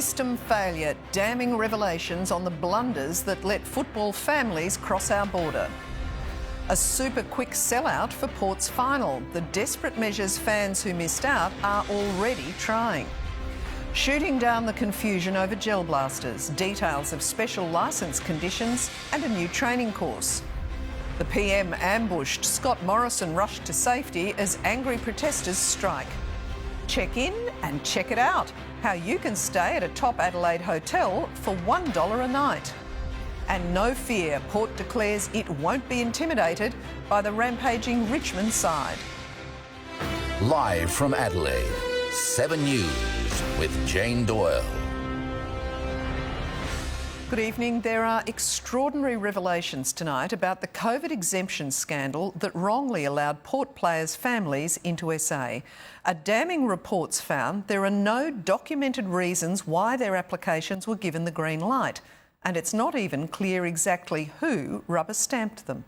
System failure, damning revelations on the blunders that let football families cross our border. A super quick sellout for Port's final. The desperate measures fans who missed out are already trying. Shooting down the confusion over gel blasters, details of special licence conditions and a new training course. The PM ambushed, Scott Morrison rushed to safety as angry protesters strike. Check in and check it out. How you can stay at a top Adelaide hotel for $1 a night. And no fear, Port declares it won't be intimidated by the rampaging Richmond side. Live from Adelaide, 7 News with Jane Doyle. Good evening. There are extraordinary revelations tonight about the COVID exemption scandal that wrongly allowed Port players' families into SA. A damning report's found there are no documented reasons why their applications were given the green light, and it's not even clear exactly who rubber-stamped them.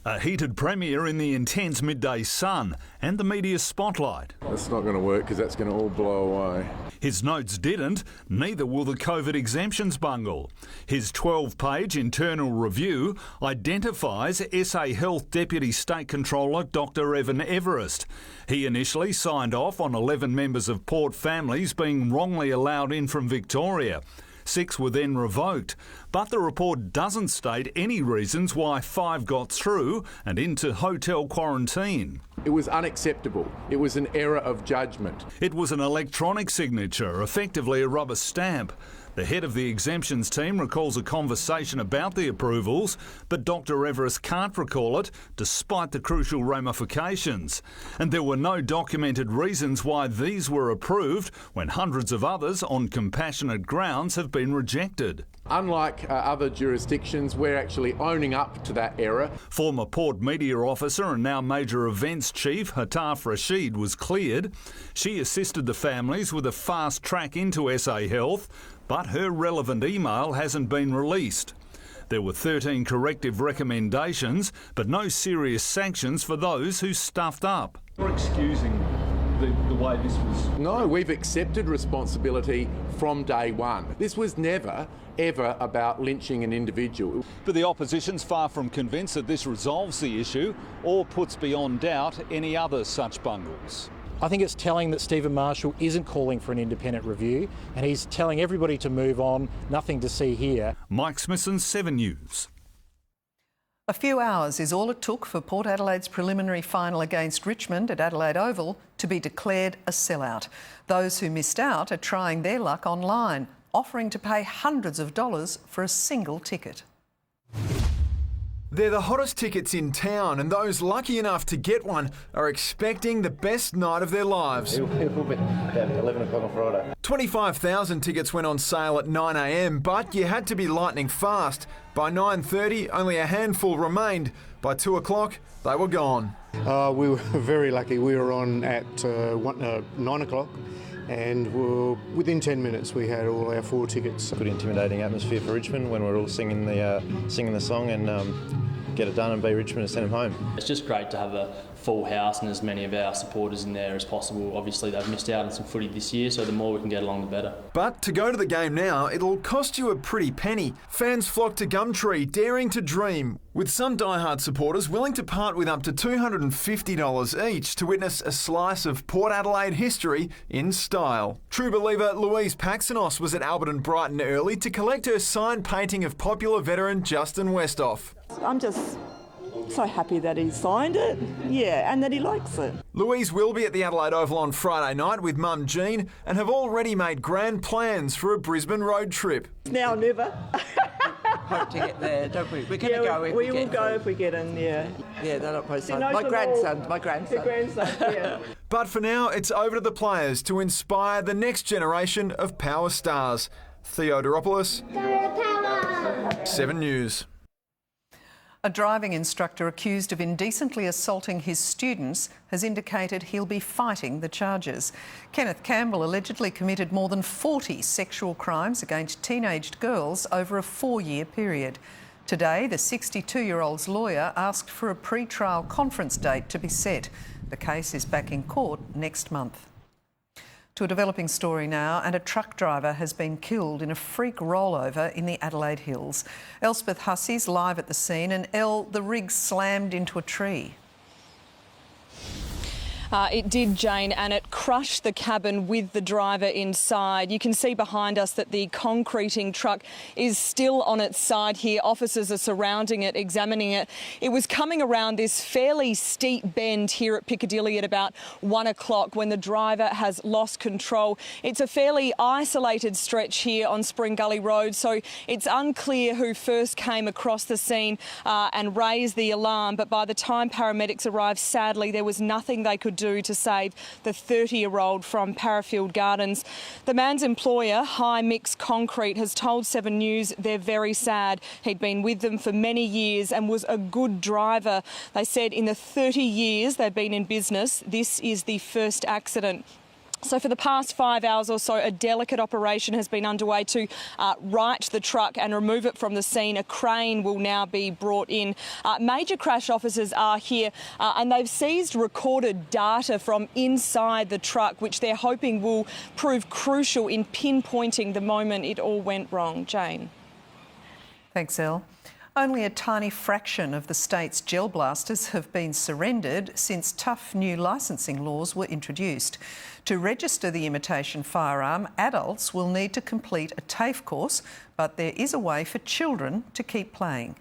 A heated premiere in the intense midday sun and the media spotlight. That's not going to work because that's going to all blow away. His notes didn't, neither will the COVID exemptions bungle. His 12-page internal review identifies SA Health Deputy State Controller Dr Evan Everest. He initially signed off on 11 members of Port families being wrongly allowed in from Victoria. 6 were then revoked, but the report doesn't state any reasons why 5 got through and into hotel quarantine. It was unacceptable. It was an error of judgment. It was an electronic signature, effectively a rubber stamp. The head of the exemptions team recalls a conversation about the approvals, but Dr Everest can't recall it, despite the crucial ramifications. And there were no documented reasons why these were approved when hundreds of others on compassionate grounds have been rejected. Unlike other jurisdictions, we're actually owning up to that error. Former Port media officer and now major events chief Hataf Rashid was cleared. She assisted the families with a fast track into SA Health, but her relevant email hasn't been released. There were 13 corrective recommendations, but no serious sanctions for those who stuffed up. You're excusing the way this was... No, we've accepted responsibility from day one. This was never, ever about lynching an individual. But the opposition's far from convinced that this resolves the issue or puts beyond doubt any other such bungles. I think it's telling that Stephen Marshall isn't calling for an independent review and he's telling everybody to move on, nothing to see here. Mike Smithson, 7 News. A few hours is all it took for Port Adelaide's preliminary final against Richmond at Adelaide Oval to be declared a sellout. Those who missed out are trying their luck online, offering to pay hundreds of dollars for a single ticket. They're the hottest tickets in town, and those lucky enough to get one are expecting the best night of their lives. It'll be about 11 o'clock on Friday. 25,000 tickets went on sale at 9 a.m, but you had to be lightning fast. By 9:30, only a handful remained. By 2 o'clock, they were gone. We were very lucky. We were on at 9 o'clock. And within 10 minutes we had all our 4 tickets. Good intimidating atmosphere for Richmond when we're all singing the song and get it done and be Richmond and send them home. It's just great to have a full house and as many of our supporters in there as possible. Obviously they've missed out on some footy this year, so the more we can get along the better. But to go to the game now, it'll cost you a pretty penny. Fans flock to Gumtree, daring to dream, with some diehard supporters willing to part with up to $250 each to witness a slice of Port Adelaide history in style. True believer Louise Paxonos was at Albert and Brighton early to collect her signed painting of popular veteran Justin Westhoff. I'm just so happy that he signed it, and that he likes it. Louise will be at the Adelaide Oval on Friday night with mum Jean and have already made grand plans for a Brisbane road trip. Now or never. Hope to get there, don't we? We're going to go if we get in. We will go if we get in, Yeah, they're not both sons. Nice My grandson. Your grandson, yeah. But for now, it's over to the players to inspire the next generation of power stars. Theo Doropoulos, 7 News. A driving instructor accused of indecently assaulting his students has indicated he'll be fighting the charges. Kenneth Campbell allegedly committed more than 40 sexual crimes against teenaged girls over a 4-year period. Today, the 62-year-old's lawyer asked for a pre-trial conference date to be set. The case is back in court next month. To a developing story now, and a truck driver has been killed in a freak rollover in the Adelaide Hills. Elspeth Hussey's live at the scene, and the rig slammed into a tree. It did, Jane, and it crushed the cabin with the driver inside. You can see behind us that the concreting truck is still on its side here. Officers are surrounding it, examining it. It was coming around this fairly steep bend here at Piccadilly at about 1 o'clock when the driver has lost control. It's a fairly isolated stretch here on Spring Gully Road, so it's unclear who first came across the scene and raised the alarm. But by the time paramedics arrived, sadly, there was nothing they could do to save the 30-year-old from Parafield Gardens. The man's employer, High Mix Concrete, has told 7 News they're very sad. He'd been with them for many years and was a good driver. They said in the 30 years they've been in business, this is the first accident. So for the past 5 hours or so, a delicate operation has been underway to right the truck and remove it from the scene. A crane will now be brought in. Major crash officers are here and they've seized recorded data from inside the truck, which they're hoping will prove crucial in pinpointing the moment it all went wrong. Jane. Thanks, Elle. Only a tiny fraction of the state's gel blasters have been surrendered since tough new licensing laws were introduced. To register the imitation firearm, adults will need to complete a TAFE course, but there is a way for children to keep playing.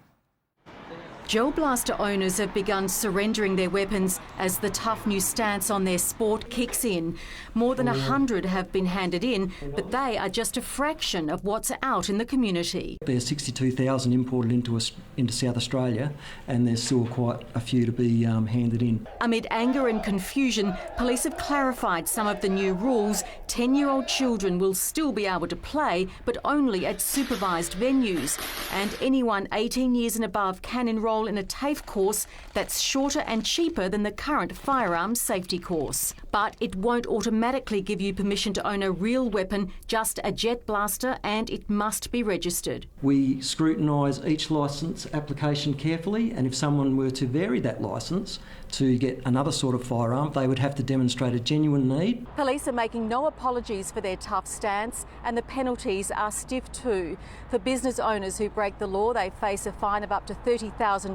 Gel blaster owners have begun surrendering their weapons as the tough new stance on their sport kicks in. More than 100 have been handed in, but they are just a fraction of what's out in the community. There's 62,000 imported into South Australia, and there's still quite a few to be handed in. Amid anger and confusion, police have clarified some of the new rules. 10-year-old children will still be able to play, but only at supervised venues. And anyone 18 years and above can enrol in a TAFE course that's shorter and cheaper than the current firearms safety course. But it won't automatically give you permission to own a real weapon, just a jet blaster, and it must be registered. We scrutinise each licence application carefully, and if someone were to vary that licence to get another sort of firearm, they would have to demonstrate a genuine need. Police are making no apologies for their tough stance, and the penalties are stiff too. For business owners who break the law, they face a fine of up to $30,000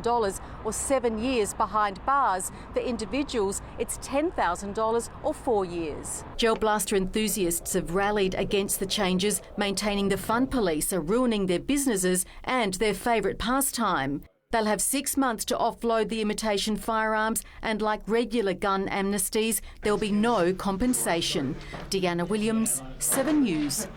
or 7 years behind bars. For individuals, it's $10,000 or 4 years. Gel blaster enthusiasts have rallied against the changes, maintaining the fun police are ruining their businesses and their favourite pastime. They'll have 6 months to offload the imitation firearms, and like regular gun amnesties, there'll be no compensation. Deanna Williams, 7 News.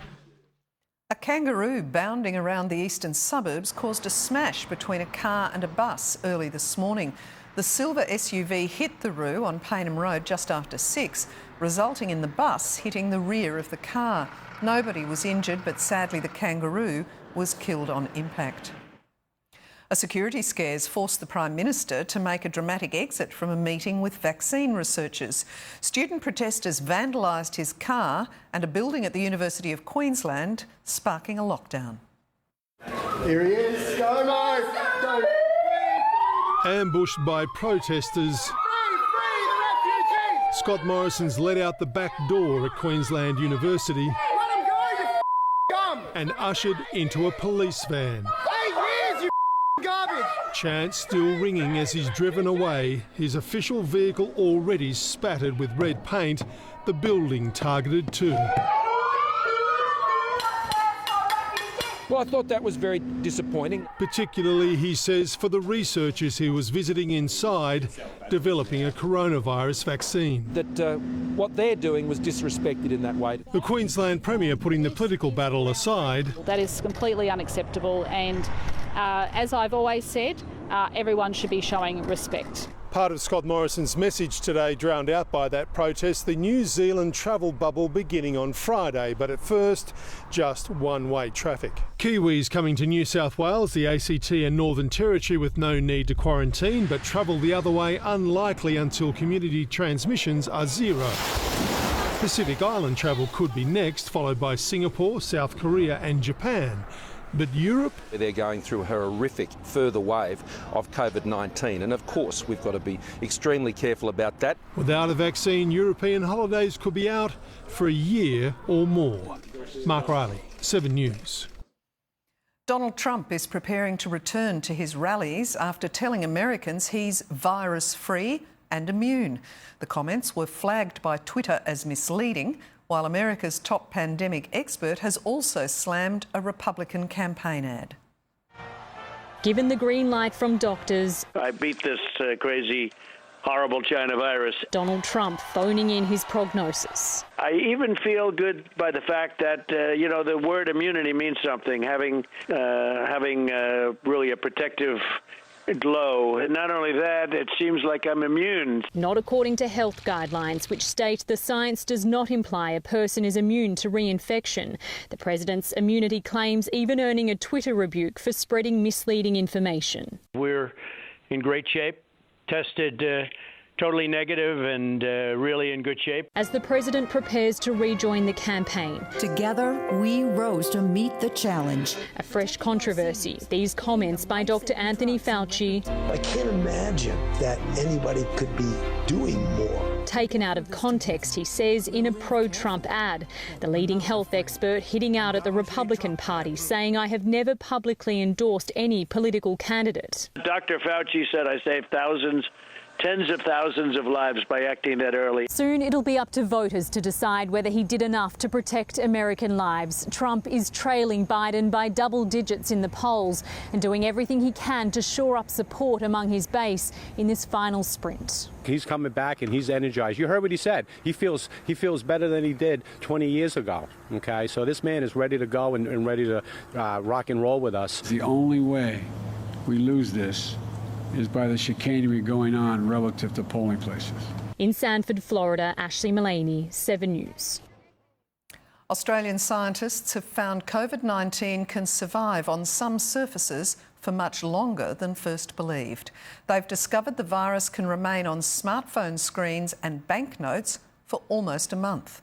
A kangaroo bounding around the eastern suburbs caused a smash between a car and a bus early this morning. The silver SUV hit the roo on Paynham Road just after 6, resulting in the bus hitting the rear of the car. Nobody was injured, but sadly the kangaroo was killed on impact. A security scare's forced the Prime Minister to make a dramatic exit from a meeting with vaccine researchers. Student protesters vandalised his car and a building at the University of Queensland, sparking a lockdown. Here he is. Go, mate. Go. Ambushed by protesters, Scott Morrison's let out the back door at Queensland University and ushered into a police van. Garbage. Chants still ringing as he's driven away, his official vehicle already spattered with red paint, the building targeted too. Well, I thought that was very disappointing. Particularly, he says, for the researchers he was visiting inside, developing a coronavirus vaccine. That what they're doing was disrespected in that way. The Queensland Premier putting the political battle aside. That is completely unacceptable, and as I've always said, everyone should be showing respect. Part of Scott Morrison's message today drowned out by that protest, the New Zealand travel bubble beginning on Friday, but at first, just one-way traffic. Kiwis coming to New South Wales, the ACT and Northern Territory with no need to quarantine, but travel the other way unlikely until community transmissions are zero. Pacific Island travel could be next, followed by Singapore, South Korea and Japan. But Europe? They're going through a horrific further wave of COVID-19, and of course we've got to be extremely careful about that. Without a vaccine, European holidays could be out for a year or more. Mark Riley, 7 News. Donald Trump is preparing to return to his rallies after telling Americans he's virus-free and immune. The comments were flagged by Twitter as misleading, while America's top pandemic expert has also slammed a Republican campaign ad. Given the green light from doctors, I beat this crazy, horrible China virus. Donald Trump phoning in his prognosis. I even feel good by the fact that, the word immunity means something, having really a protective glow. And not only that, it seems like I'm immune. Not according to health guidelines, which state the science does not imply a person is immune to reinfection. The president's immunity claims even earning a Twitter rebuke for spreading misleading information. We're in great shape, tested totally negative and really in good shape. As the president prepares to rejoin the campaign. Together, we rose to meet the challenge. A fresh controversy. These comments by Dr. Anthony Fauci. I can't imagine that anybody could be doing more. Taken out of context, he says, in a pro-Trump ad. The leading health expert hitting out at the Republican Party, saying, I have never publicly endorsed any political candidate. Dr. Fauci said I saved tens of thousands of lives by acting that early. Soon it'll be up to voters to decide whether he did enough to protect American lives. Trump is trailing Biden by double digits in the polls and doing everything he can to shore up support among his base in this final sprint. He's coming back and he's energized. You heard what he said. He feels better than he did 20 years ago. Okay, so this man is ready to go and ready to rock and roll with us. The only way we lose this is by the chicanery going on relative to polling places. In Sanford, Florida, Ashley Mullaney, 7 News. Australian scientists have found COVID-19 can survive on some surfaces for much longer than first believed. They've discovered the virus can remain on smartphone screens and banknotes for almost a month.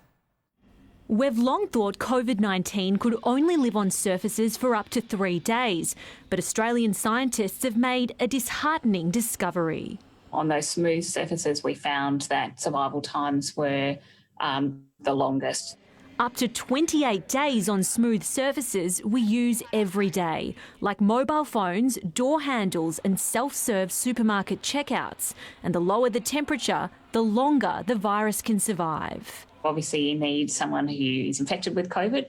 We've long thought COVID-19 could only live on surfaces for up to 3 days, but Australian scientists have made a disheartening discovery. On those smooth surfaces, we found that survival times were the longest. Up to 28 days on smooth surfaces we use every day, like mobile phones, door handles and self-serve supermarket checkouts. And the lower the temperature, the longer the virus can survive. Obviously, you need someone who is infected with COVID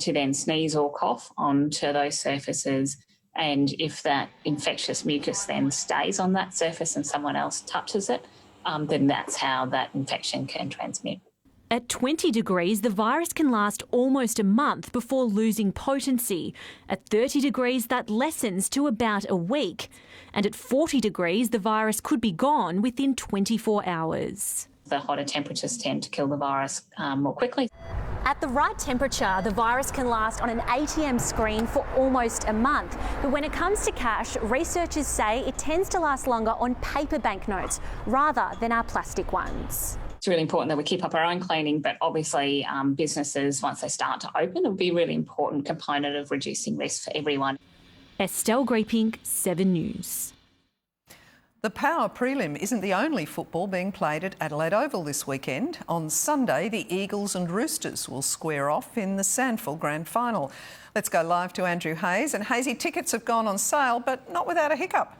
to then sneeze or cough onto those surfaces. And if that infectious mucus then stays on that surface and someone else touches it, then that's how that infection can transmit. At 20 degrees, the virus can last almost a month before losing potency. At 30 degrees, that lessens to about a week. And at 40 degrees, the virus could be gone within 24 hours. The hotter temperatures tend to kill the virus more quickly. At the right temperature, the virus can last on an ATM screen for almost a month. But when it comes to cash, researchers say it tends to last longer on paper banknotes rather than our plastic ones. It's really important that we keep up our own cleaning, but obviously businesses, once they start to open, it'll be a really important component of reducing risk for everyone. Estelle Grieping, 7 News. The Power Prelim isn't the only football being played at Adelaide Oval this weekend. On Sunday, the Eagles and Roosters will square off in the SANFL Grand Final. Let's go live to Andrew Hayes. And Hazy, tickets have gone on sale, but not without a hiccup.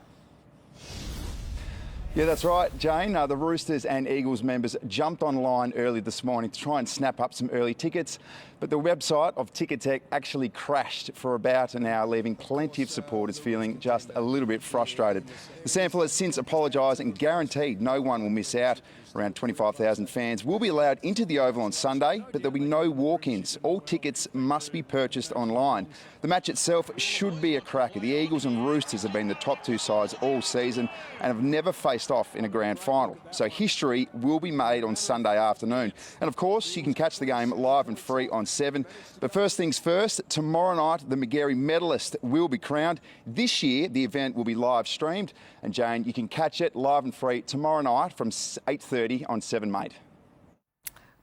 Yeah, that's right, Jane. The Roosters and Eagles members jumped online early this morning to try and snap up some early tickets, but the website of Ticketek actually crashed for about an hour, leaving plenty of supporters feeling just a little bit frustrated. The SANFL has since apologised and guaranteed no one will miss out. Around 25,000 fans will be allowed into the Oval on Sunday, but there'll be no walk-ins. All tickets must be purchased online. The match itself should be a cracker. The Eagles and Roosters have been the top two sides all season and have never faced off in a grand final. So history will be made on Sunday afternoon. And of course, you can catch the game live and free on 7. But first things first, tomorrow night, the Magarey medalist will be crowned. This year, the event will be live streamed. And Jane, you can catch it live and free tomorrow night from 8:30 on 7 Mate.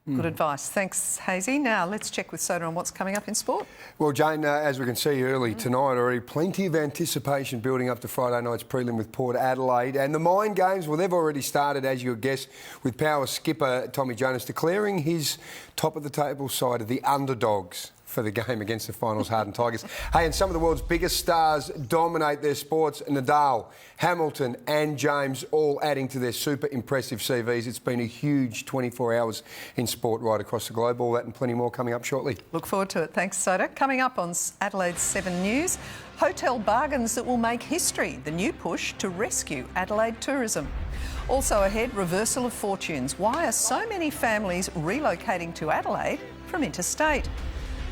Good advice. Thanks, Hazy. Now let's check with Soda on what's coming up in sport. Well, Jane, as we can see early tonight already, plenty of anticipation building up to Friday night's prelim with Port Adelaide. And the Mind Games, well, they've already started, as you would guess, with power skipper Tommy Jonas declaring his top-of-the-table side of the underdogs for the game against the finals hardened Tigers. Hey, and some of the world's biggest stars dominate their sports. Nadal, Hamilton and James all adding to their super impressive CVs. It's been a huge 24 hours in sport right across the globe. All that and plenty more coming up shortly. Look forward to it. Thanks, Soda. Coming up on Adelaide's 7 News, hotel bargains that will make history, the new push to rescue Adelaide tourism. Also ahead, reversal of fortunes. Why are so many families relocating to Adelaide from interstate?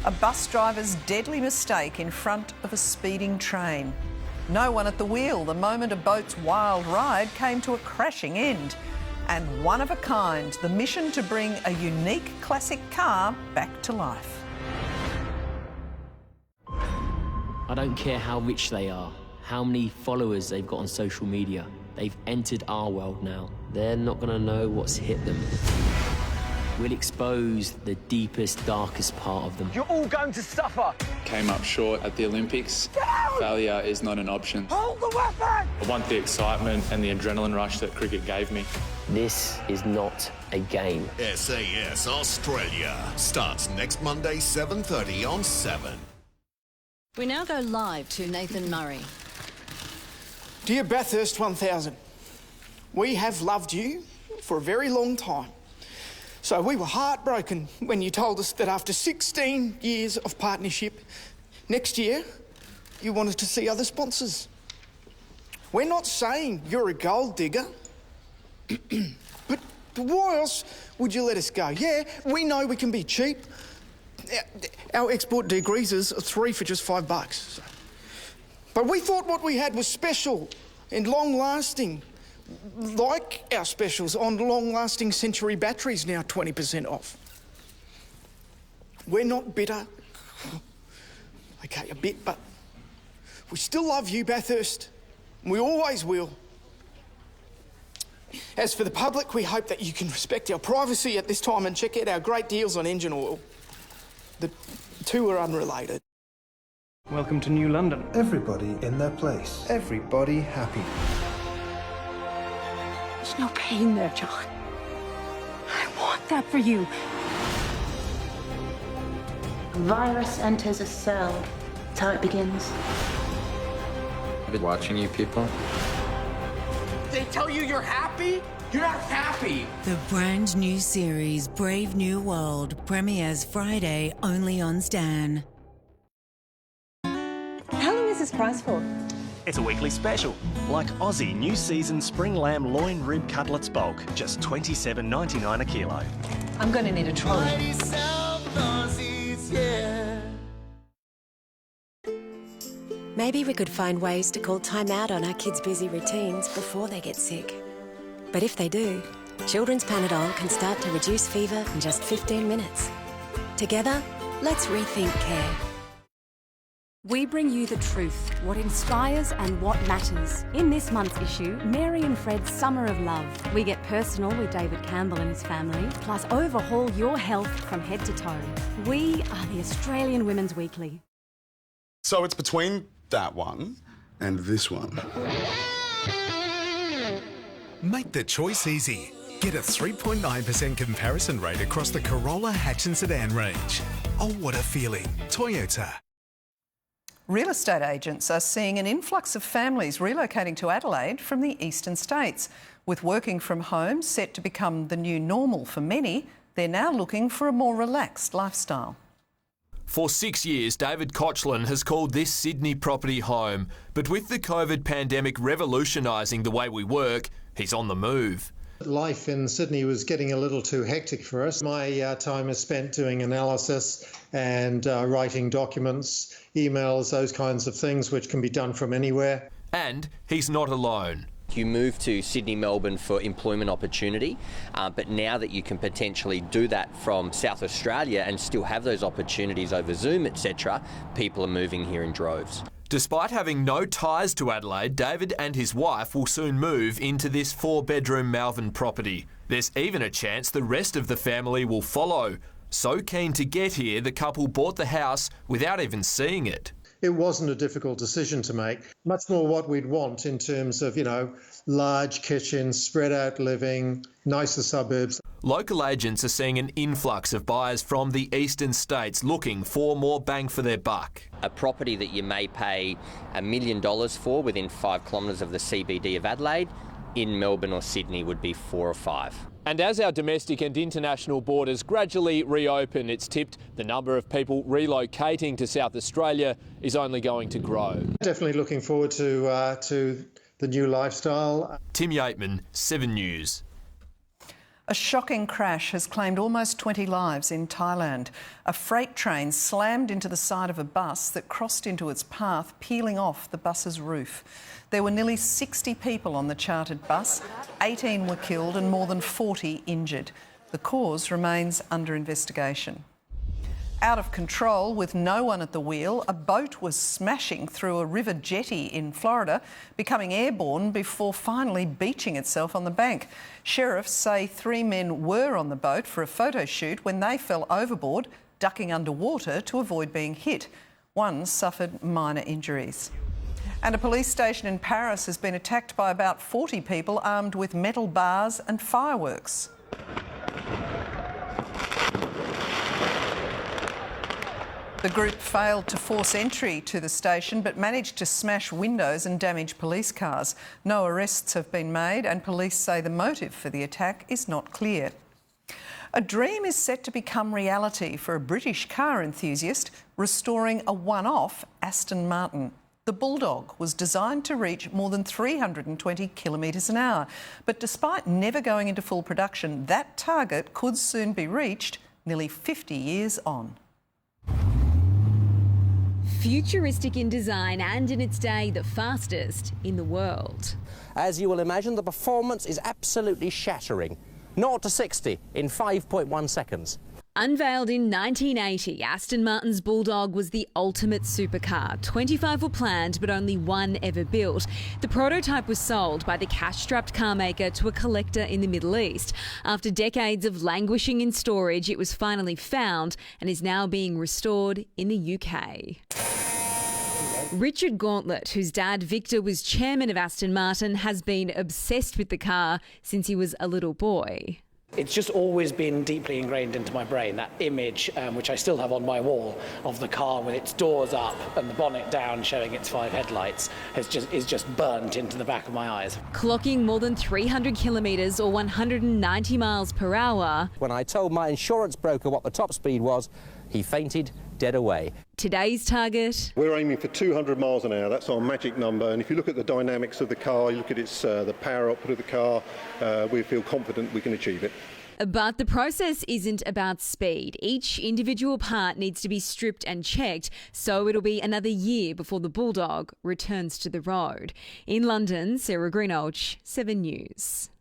A bus driver's deadly mistake in front of a speeding train. No one at the wheel the moment a boat's wild ride came to a crashing end. And one of a kind, the mission to bring a unique classic car back to life. I don't care how rich they are, how many followers they've got on social media. They've entered our world now. They're not going to know what's hit them. We'll expose the deepest, darkest part of them. You're all going to suffer! Came up short at the Olympics. Failure is not an option. Hold the weapon! I want the excitement and the adrenaline rush that cricket gave me. This is not a game. SAS Australia starts next Monday, 7:30 on 7. We now go live to Nathan Murray. Dear Bathurst 1000, we have loved you for a very long time. So we were heartbroken when you told us that after 16 years of partnership, next year you wanted to see other sponsors. We're not saying you're a gold digger, but why else would you let us go? Yeah, we know we can be cheap. Our export degreasers are 3 for just $5. But we thought what we had was special and long-lasting. Like our specials on long-lasting Century batteries, now 20% off. We're not bitter. Okay, a bit, but we still love you, Bathurst. We always will. As for the public, we hope that you can respect our privacy at this time and check out our great deals on engine oil. The two are unrelated. Welcome to New London. Everybody in their place. Everybody happy. There's no pain there, John. I want that for you. A virus enters a cell. That's how it begins. I've been watching you people. They tell you you're happy? You're not happy. The brand new series Brave New World premieres Friday only on Stan. How long is this price for? It's a weekly special, like Aussie New Season Spring Lamb Loin Rib Cutlets Bulk, just $27.99 a kilo. I'm going to need a trolley. Maybe we could find ways to call time out on our kids' busy routines before they get sick. But if they do, Children's Panadol can start to reduce fever in just 15 minutes. Together, let's rethink care. We bring you the truth, what inspires and what matters. In this month's issue, Mary and Fred's Summer of Love. We get personal with David Campbell and his family, plus overhaul your health from head to toe. We are the Australian Women's Weekly. So it's between that one and this one. Make the choice easy. Get a 3.9% comparison rate across the Corolla hatch and sedan range. Oh, what a feeling. Toyota. Real estate agents are seeing an influx of families relocating to Adelaide from the eastern states. With working from home set to become the new normal for many, they're now looking for a more relaxed lifestyle. For 6 years, David Koechlin has called this Sydney property home. But with the COVID pandemic revolutionising the way we work, he's on the move. Life in Sydney was getting a little too hectic for us. My time is spent doing analysis and writing documents, emails, those kinds of things, which can be done from anywhere. And he's not alone. You moved to Sydney, Melbourne for employment opportunity, but now that you can potentially do that from South Australia and still have those opportunities over Zoom, etc., people are moving here in droves. Despite having no ties to Adelaide, David and his wife will soon move into this 4-bedroom Malvern property. There's even a chance the rest of the family will follow. So keen to get here, the couple bought the house without even seeing it. It wasn't a difficult decision to make. Much more what we'd want in terms of, large kitchens, spread out living, nicer suburbs. Local agents are seeing an influx of buyers from the eastern states looking for more bang for their buck. A property that you may pay $1 million for within 5 kilometres of the CBD of Adelaide, in Melbourne or Sydney would be 4 or 5. And as our domestic and international borders gradually reopen, it's tipped the number of people relocating to South Australia is only going to grow. Definitely looking forward to the new lifestyle. Tim Yateman, 7 News. A shocking crash has claimed almost 20 lives in Thailand. A freight train slammed into the side of a bus that crossed into its path, peeling off the bus's roof. There were nearly 60 people on the chartered bus, 18 were killed and more than 40 injured. The cause remains under investigation. Out of control, with no one at the wheel, a boat was smashing through a river jetty in Florida, becoming airborne before finally beaching itself on the bank. Sheriffs say 3 men were on the boat for a photo shoot when they fell overboard, ducking underwater to avoid being hit. One suffered minor injuries. And a police station in Paris has been attacked by about 40 people armed with metal bars and fireworks. The group failed to force entry to the station but managed to smash windows and damage police cars. No arrests have been made and police say the motive for the attack is not clear. A dream is set to become reality for a British car enthusiast, restoring a one-off Aston Martin. The Bulldog was designed to reach more than 320 kilometres an hour. But despite never going into full production, that target could soon be reached nearly 50 years on. Futuristic in design and in its day the fastest in the world. As you will imagine, the performance is absolutely shattering. 0 to 60 in 5.1 seconds. Unveiled in 1980, Aston Martin's Bulldog was the ultimate supercar. 25 were planned, but only 1 ever built. The prototype was sold by the cash-strapped car maker to a collector in the Middle East. After decades of languishing in storage, it was finally found and is now being restored in the UK. Richard Gauntlet, whose dad Victor was chairman of Aston Martin, has been obsessed with the car since he was a little boy. It's just always been deeply ingrained into my brain, that image, which I still have on my wall, of the car with its doors up and the bonnet down showing its 5 headlights is just burnt into the back of my eyes. Clocking more than 300 kilometres or 190 miles per hour. When I told my insurance broker what the top speed was, he fainted dead away. Today's target? We're aiming for 200 miles an hour. That's our magic number. And if you look at the dynamics of the car, you look at its the power output of the car, we feel confident we can achieve it. But the process isn't about speed. Each individual part needs to be stripped and checked, so it'll be another year before the Bulldog returns to the road. In London, Sarah Greenolch, 7 News.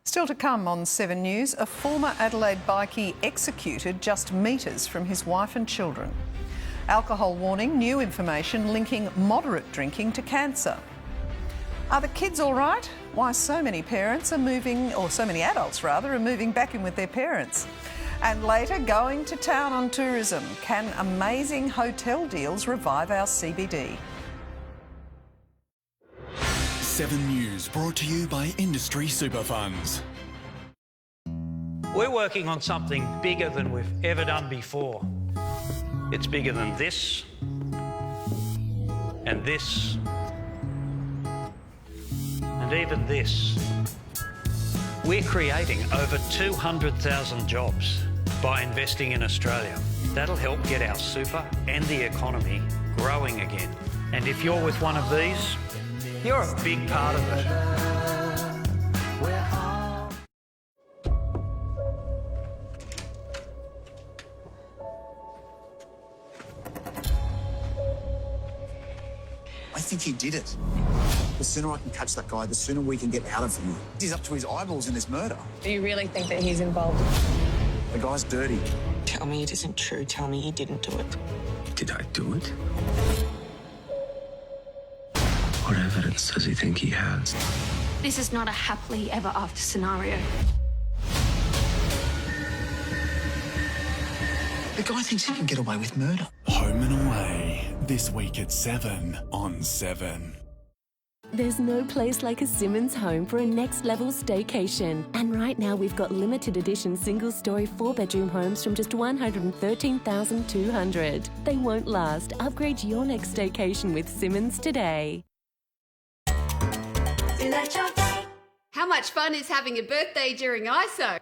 Still to come on 7 News, a former Adelaide bikie executed just metres from his wife and children. Alcohol warning, new information linking moderate drinking to cancer. Are the kids all right? Why so many parents are moving, or so many adults rather, are moving back in with their parents. And later, going to town on tourism. Can amazing hotel deals revive our CBD? 7 News brought to you by Industry Super Funds. We're working on something bigger than we've ever done before. It's bigger than this, and this, and even this. We're creating over 200,000 jobs by investing in Australia. That'll help get our super and the economy growing again. And if you're with one of these, you're a big part of it. I think he did it. The sooner I can catch that guy, the sooner we can get out of here. He's up to his eyeballs in this murder. Do you really think that he's involved? The guy's dirty. Tell me it isn't true. Tell me he didn't do it. Did I do it? What evidence does he think he has? This is not a happily ever after scenario. The guy thinks he can get away with murder. Home and Away, this week at 7 on 7. There's no place like a Simmons home for a next-level staycation. And right now we've got limited edition single-storey 4-bedroom homes from just $113,200. They won't last. Upgrade your next staycation with Simmons today. How much fun is having a birthday during ISO?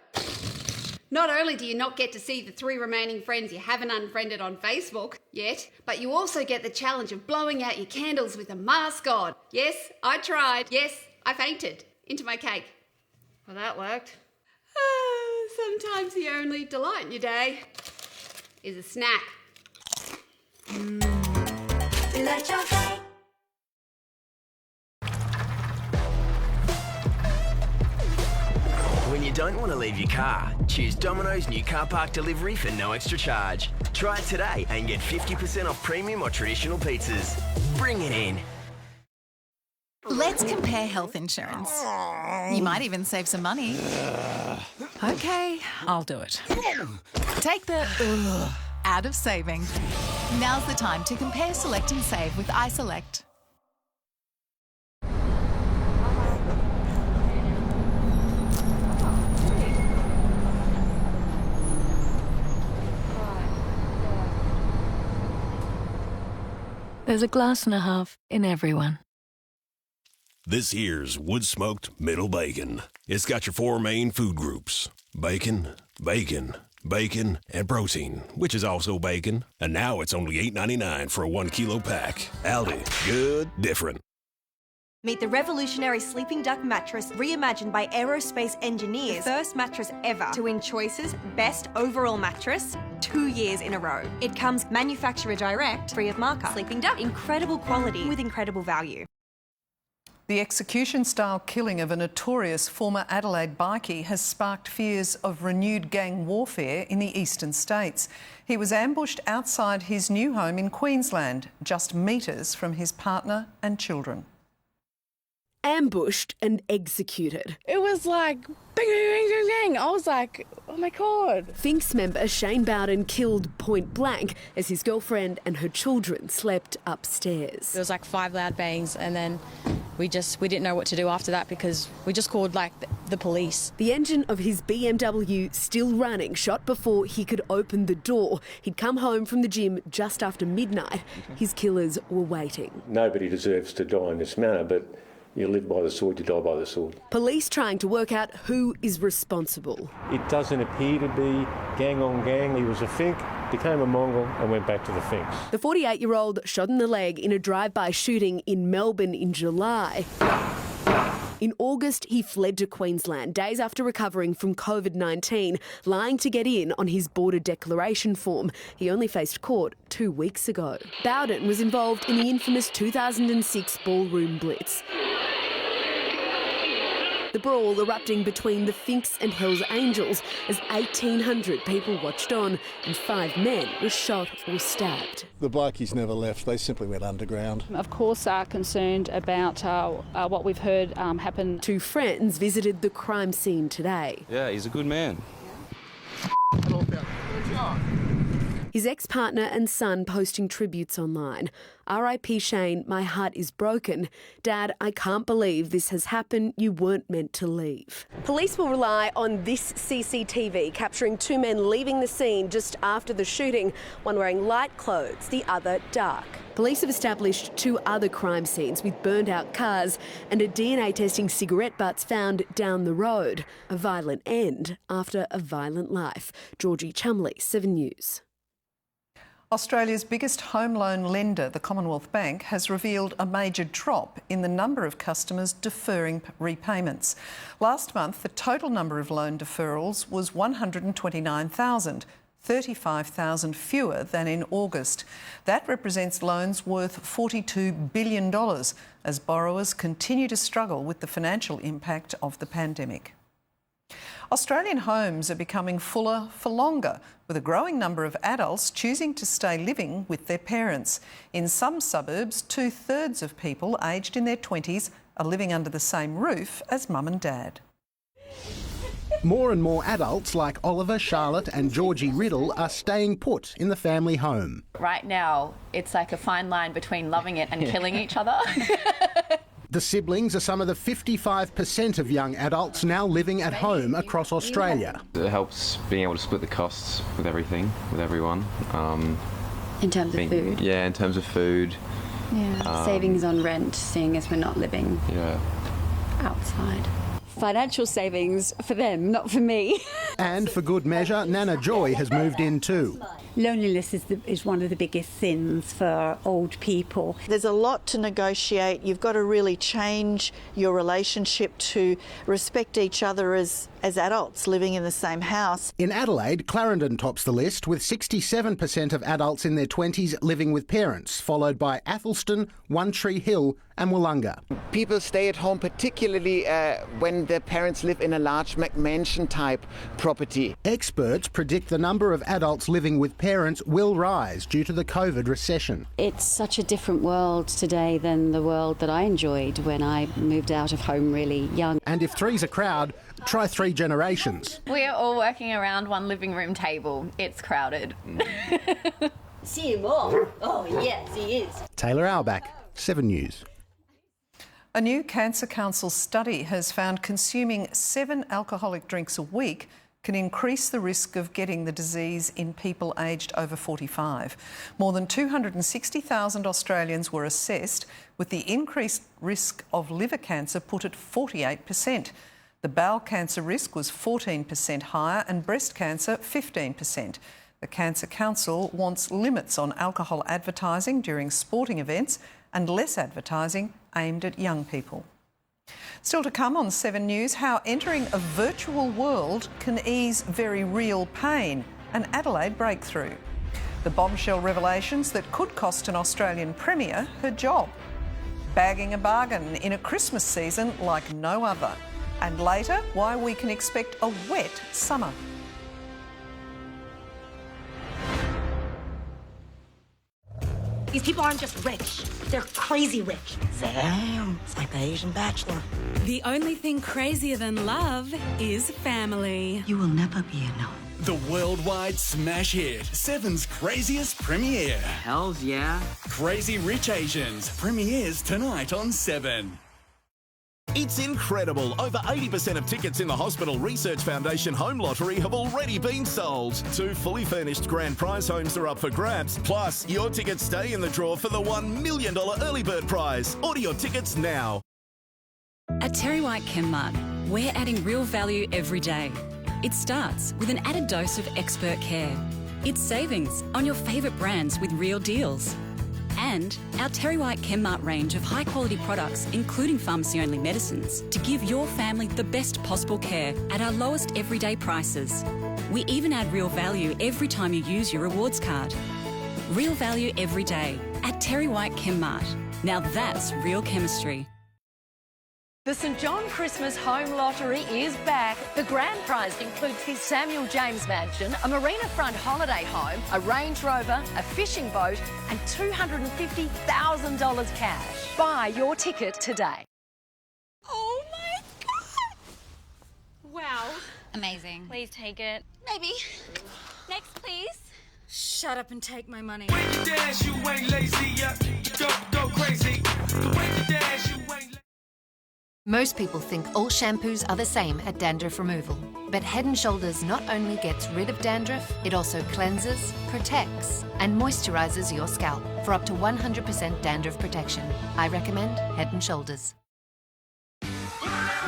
Not only do you not get to see the 3 remaining friends you haven't unfriended on Facebook yet, but you also get the challenge of blowing out your candles with a mask on. Yes, I tried. Yes, I fainted into my cake. Well, that worked. Sometimes the only delight in your day is a snack. When you don't want to leave your car, choose Domino's new car park delivery for no extra charge. Try it today and get 50% off premium or traditional pizzas. Bring it in. Let's compare health insurance. You might even save some money. Okay, I'll do it. Take the out of saving. Now's the time to compare, select and save with iSelect. There's a glass and a half in everyone. This here's wood-smoked middle bacon. It's got your 4 main food groups: bacon, bacon, bacon, and protein, which is also bacon. And now it's only $8.99 for a 1 kilo pack. Aldi, good, different. Meet the revolutionary Sleeping Duck mattress reimagined by aerospace engineers. The first mattress ever to win Choice's Best Overall Mattress 2 years in a row. It comes manufacturer direct, free of markup. Sleeping Duck, incredible quality with incredible value. The execution-style killing of a notorious former Adelaide bikie has sparked fears of renewed gang warfare in the eastern states. He was ambushed outside his new home in Queensland, just metres from his partner and children. Ambushed and executed. It was like, bang, bang, bang, bang, bang. I was like, oh my God. Finks member Shane Bowden killed point blank as his girlfriend and her children slept upstairs. There was like 5 loud bangs and then we didn't know what to do after that because we just called like the police. The engine of his BMW still running, shot before he could open the door. He'd come home from the gym just after midnight. His killers were waiting. Nobody deserves to die in this manner, but you live by the sword, you die by the sword. Police trying to work out who is responsible. It doesn't appear to be gang on gang. He was a Fink, became a Mongol and went back to the Finks. The 48-year-old shot in the leg in a drive-by shooting in Melbourne in July. In August, he fled to Queensland days after recovering from COVID-19, lying to get in on his border declaration form. He only faced court 2 weeks ago. Bowden was involved in the infamous 2006 ballroom blitz. The brawl erupting between the Finks and Hells Angels as 1,800 people watched on and 5 men were shot or stabbed. The bikies never left, they simply went underground. Of course are concerned about what we've heard happen. 2 friends visited the crime scene today. Yeah, he's a good man. His ex-partner and son posting tributes online. R.I.P. Shane, my heart is broken. Dad, I can't believe this has happened. You weren't meant to leave. Police will rely on this CCTV capturing 2 men leaving the scene just after the shooting, one wearing light clothes, the other dark. Police have established 2 other crime scenes with burned out cars and a DNA testing cigarette butts found down the road. A violent end after a violent life. Georgie Chumley, 7 News. Australia's biggest home loan lender, the Commonwealth Bank, has revealed a major drop in the number of customers deferring repayments. Last month, the total number of loan deferrals was 129,000, 35,000 fewer than in August. That represents loans worth $42 billion as borrowers continue to struggle with the financial impact of the pandemic. Australian homes are becoming fuller for longer, with a growing number of adults choosing to stay living with their parents. In some suburbs, 2/3 of people aged in their 20s are living under the same roof as mum and dad. More and more adults like Oliver, Charlotte and Georgie Riddle are staying put in the family home. Right now, it's like a fine line between loving it and killing each other. The siblings are some of the 55% of young adults now living at home across Australia. It helps being able to split the costs with everything, with everyone. In terms of food? Yeah, in terms of food. Yeah, savings on rent, seeing as we're not living outside. Financial savings for them, not for me. And for good measure, Nana Joy has moved in too. Loneliness is one of the biggest sins for old people. There's a lot to negotiate. You've got to really change your relationship to respect each other as adults living in the same house. In Adelaide, Clarendon tops the list with 67% of adults in their 20s living with parents, followed by Athelston, One Tree Hill and Wollonga. People stay at home particularly when their parents live in a large McMansion-type property. Experts predict the number of adults living with parents will rise due to the COVID recession. It's such a different world today than the world that I enjoyed when I moved out of home really young. And if three's a crowd, try 3 generations. We're all working around one living room table. It's crowded. See him all? Oh, yes, he is. Taylor Auerbach, 7 News. A new Cancer Council study has found consuming 7 alcoholic drinks a week can increase the risk of getting the disease in people aged over 45. More than 260,000 Australians were assessed, with the increased risk of liver cancer put at 48%. The bowel cancer risk was 14% higher and breast cancer 15%. The Cancer Council wants limits on alcohol advertising during sporting events and less advertising aimed at young people. Still to come on 7 News, how entering a virtual world can ease very real pain, an Adelaide breakthrough. The bombshell revelations that could cost an Australian Premier her job. Bagging a bargain in a Christmas season like no other. And later, why we can expect a wet summer. These people aren't just rich, they're crazy rich. Damn, it's like the Asian Bachelor. The only thing crazier than love is family. You will never be enough. The worldwide smash hit, 7's craziest premiere. Hells yeah. Crazy Rich Asians premieres tonight on 7. It's incredible. Over 80% of tickets in the Hospital Research Foundation Home Lottery have already been sold. 2 fully furnished grand prize homes are up for grabs. Plus, your tickets stay in the draw for the $1 million early bird prize. Order your tickets now. At Terry White Chemmart, we're adding real value every day. It starts with an added dose of expert care. It's savings on your favourite brands with real deals. And our Terry White Chemmart range of high-quality products, including pharmacy-only medicines, to give your family the best possible care at our lowest everyday prices. We even add real value every time you use your rewards card. Real value every day at Terry White Chemmart. Now that's real chemistry. The St John Christmas Home Lottery is back. The grand prize includes the Samuel James Mansion, a marina front holiday home, a Range Rover, a fishing boat and $250,000 cash. Buy your ticket today. Oh my God! Wow. Amazing. Please take it. Maybe. Next, please. Shut up and take my money. When you dance, you ain't lazy. Go crazy. The way you dance, you ain't lazy. Most people think all shampoos are the same at dandruff removal. But Head & Shoulders not only gets rid of dandruff, it also cleanses, protects and moisturises your scalp for up to 100% dandruff protection. I recommend Head & Shoulders.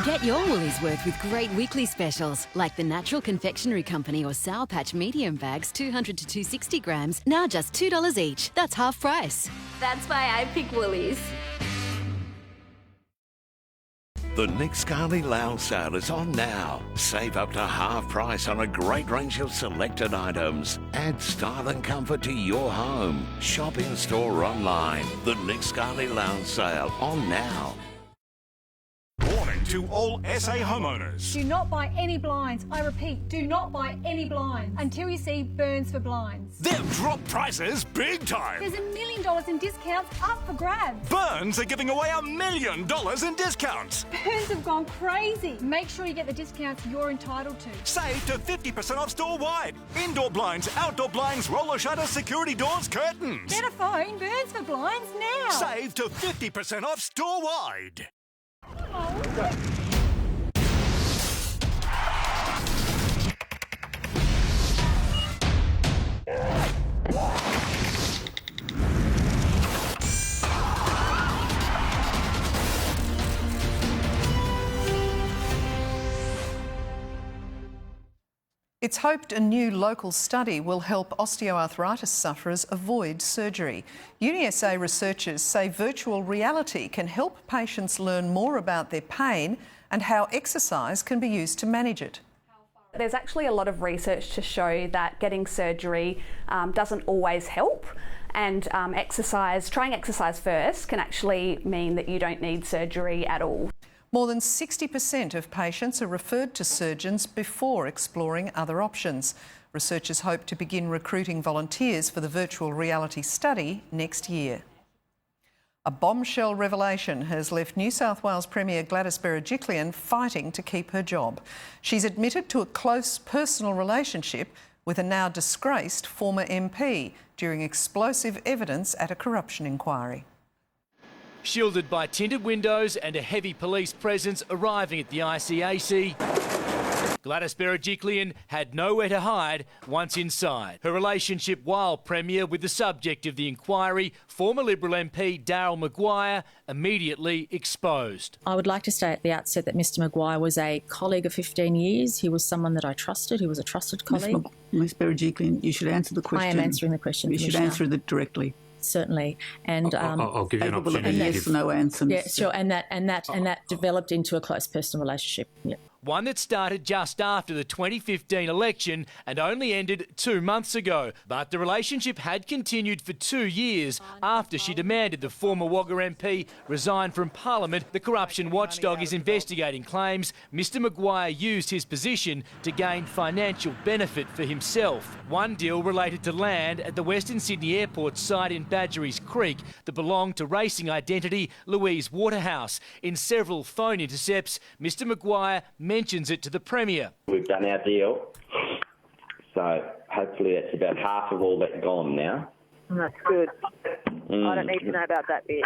Get your Woolies worth with great weekly specials, like the Natural Confectionery Company or Sour Patch medium bags, 200 to 260 grams, now just $2 each. That's half price. That's why I pick Woolies. The Nick Scali Lounge sale is on now. Save up to half price on a great range of selected items. Add style and comfort to your home. Shop in store or online. The Nick Scali Lounge sale on now. Warning to to all SA homeowners. Do not buy any blinds. I repeat, do not buy any blinds until you see Burns for Blinds. They've dropped prices big time. There's $1 million in discounts up for grabs. Burns are giving away $1 million in discounts. Burns have gone crazy. Make sure you get the discounts you're entitled to. Save to 50% off store-wide. Indoor blinds, outdoor blinds, roller shutters, security doors, curtains. Better phone Burns for Blinds now. Save to 50% off store-wide. It's hoped a new local study will help osteoarthritis sufferers avoid surgery. UniSA researchers say virtual reality can help patients learn more about their pain and how exercise can be used to manage it. There's actually a lot of research to show that getting surgery doesn't always help, and trying exercise first can actually mean that you don't need surgery at all. More than 60% of patients are referred to surgeons before exploring other options. Researchers hope to begin recruiting volunteers for the virtual reality study next year. A bombshell revelation has left New South Wales Premier Gladys Berejiklian fighting to keep her job. She's admitted to a close personal relationship with a now disgraced former MP during explosive evidence at a corruption inquiry. Shielded by tinted windows and a heavy police presence arriving at the ICAC, Gladys Berejiklian had nowhere to hide once inside. Her relationship while Premier with the subject of the inquiry, former Liberal MP Daryl Maguire, immediately exposed. I would like to say at the outset that Mr Maguire was a colleague of 15 years. He was someone that I trusted. He was a trusted colleague. Ms Berejiklian, you should answer the question. I am answering the question, You should answer it directly. Certainly, and I'll give you an opportunity. Yes, no answers. Yeah, sure, and that developed into a close personal relationship. Yeah. One that started just after the 2015 election and only ended 2 months ago. But the relationship had continued for 2 years after she demanded the former Wagga MP resign from Parliament. The corruption watchdog is investigating claims Mr Maguire used his position to gain financial benefit for himself. One deal related to land at the Western Sydney Airport site in Badgerys Creek that belonged to racing identity Louise Waterhouse. In several phone intercepts, Mr Maguire mentions it to the Premier. We've done our deal, so hopefully that's about half of all that gone now. That's good. I don't need to know about that bit.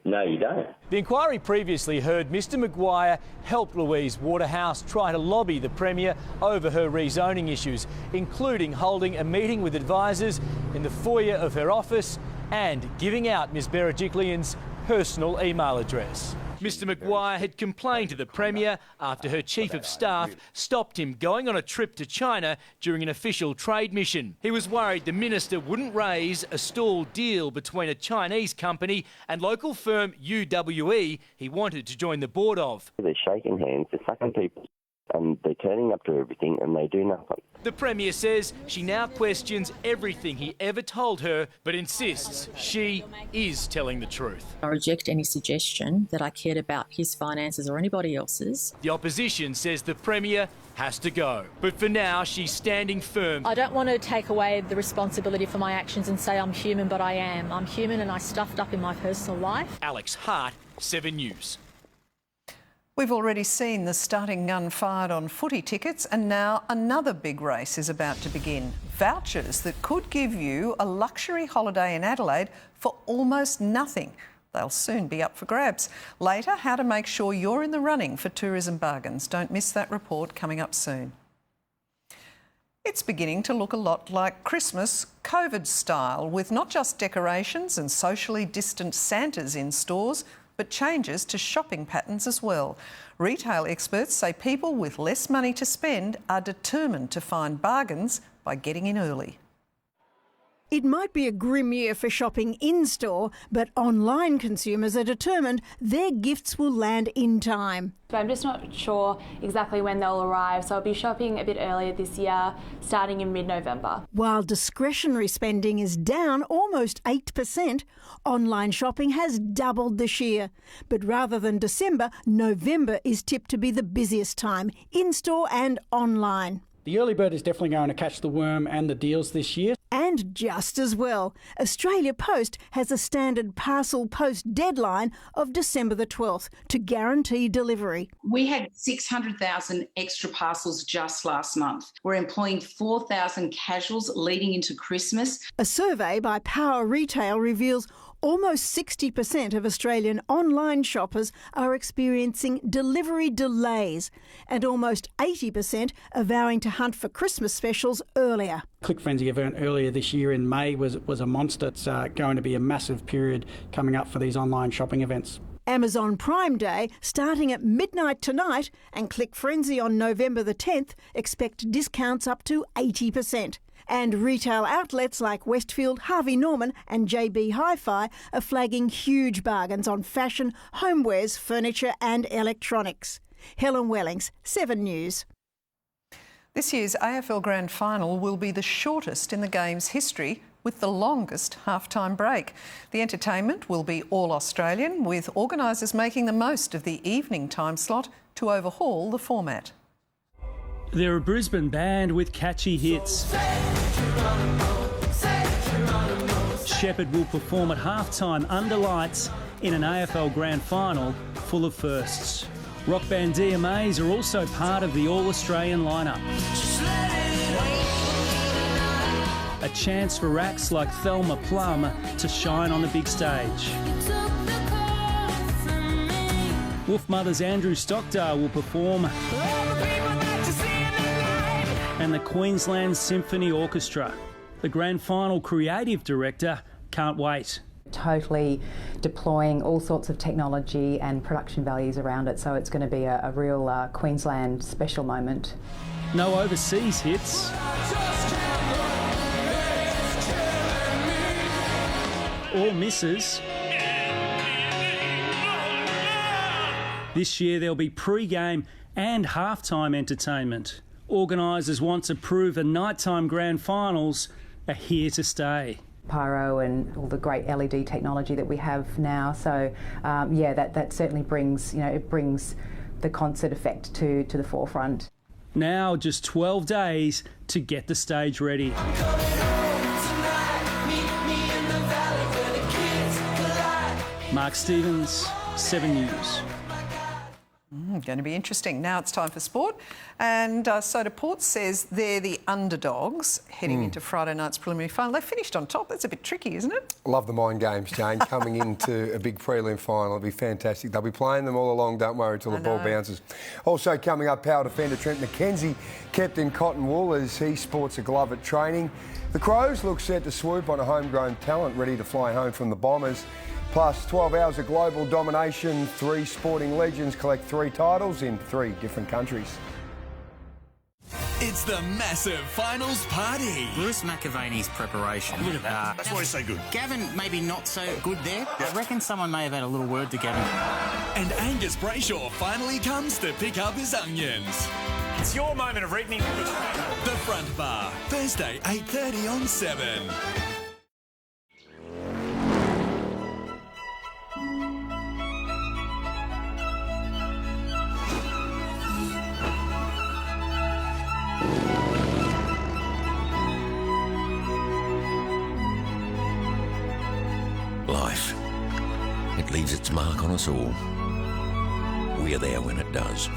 No, you don't. The inquiry previously heard Mr Maguire helped Louise Waterhouse try to lobby the Premier over her rezoning issues, including holding a meeting with advisors in the foyer of her office and giving out Ms Berejiklian's personal email address. Mr Maguire had complained to the Premier after her Chief of Staff stopped him going on a trip to China during an official trade mission. He was worried the Minister wouldn't raise a stalled deal between a Chinese company and local firm UWE he wanted to join the board of. They're shaking hands, they're sucking people, and they're turning up to everything and they do nothing. The Premier says she now questions everything he ever told her, but insists she is telling the truth. I reject any suggestion that I cared about his finances or anybody else's. The opposition says the Premier has to go. But for now, she's standing firm. I don't want to take away the responsibility for my actions and say I'm human, but I am. I'm human and I stuffed up in my personal life. Alex Hart, 7 News. We've already seen the starting gun fired on footy tickets, and now another big race is about to begin. Vouchers that could give you a luxury holiday in Adelaide for almost nothing. They'll soon be up for grabs. Later, how to make sure you're in the running for tourism bargains. Don't miss that report coming up soon. It's beginning to look a lot like Christmas COVID style, with not just decorations and socially distant Santas in stores, but changes to shopping patterns as well. Retail experts say people with less money to spend are determined to find bargains by getting in early. It might be a grim year for shopping in-store, but online consumers are determined their gifts will land in time. But I'm just not sure exactly when they'll arrive, so I'll be shopping a bit earlier this year, starting in mid-November. While discretionary spending is down almost 8%, online shopping has doubled this year. But rather than December, November is tipped to be the busiest time, in-store and online. The early bird is definitely going to catch the worm and the deals this year. And just as well, Australia Post has a standard parcel post deadline of December the 12th to guarantee delivery. We had 600,000 extra parcels just last month. We're employing 4,000 casuals leading into Christmas. A survey by Power Retail reveals almost 60% of Australian online shoppers are experiencing delivery delays, and almost 80% are vowing to hunt for Christmas specials earlier. Click Frenzy event earlier this year in May was a monster. It's going to be a massive period coming up for these online shopping events. Amazon Prime Day starting at midnight tonight, and Click Frenzy on November the 10th expect discounts up to 80%. And retail outlets like Westfield, Harvey Norman and JB Hi-Fi are flagging huge bargains on fashion, homewares, furniture and electronics. Helen Wellings, 7 News. This year's AFL Grand Final will be the shortest in the game's history, with the longest half-time break. The entertainment will be all Australian, with organisers making the most of the evening time slot to overhaul the format. They're a Brisbane band with catchy hits. Shepherd will perform at halftime under lights in an AFL Grand Final full of firsts. Rock band DMAs are also part of the All-Australian lineup. A chance for acts like Thelma Plum to shine on the big stage. Wolfmother's Andrew Stockdale will perform, and the Queensland Symphony Orchestra. The Grand Final creative director can't wait. Totally deploying all sorts of technology and production values around it, so it's going to be a real Queensland special moment. No overseas hits. Or misses. This year there'll be pre-game and halftime entertainment. Organisers want to prove the nighttime grand finals are here to stay. Pyro and all the great LED technology that we have now, so that certainly brings it brings the concert effect to the forefront. Now just 12 days to get the stage ready. Mark Stevens, 7 News. Going to be interesting. Now it's time for sport. And Soda Port says they're the underdogs heading into Friday night's preliminary final. They finished on top. That's a bit tricky, isn't it? Love the mind games, Jane. Coming into a big prelim final, it'll be fantastic. They'll be playing them all along, don't worry, until the ball bounces. Also coming up, power defender Trent McKenzie kept in cotton wool as he sports a glove at training. The Crows look set to swoop on a homegrown talent ready to fly home from the Bombers. Plus 12 hours of global domination, 3 sporting legends collect 3 titles in 3 different countries. It's the massive finals party. Bruce McAvaney's preparation. That's why he's so good. Gavin maybe not so good there. I reckon someone may have had a little word to Gavin. And Angus Brayshaw finally comes to pick up his onions. It's your moment of reaping. The Front Bar, Thursday 8:30 on 7. Life. It leaves its mark on us all. We're there when it does.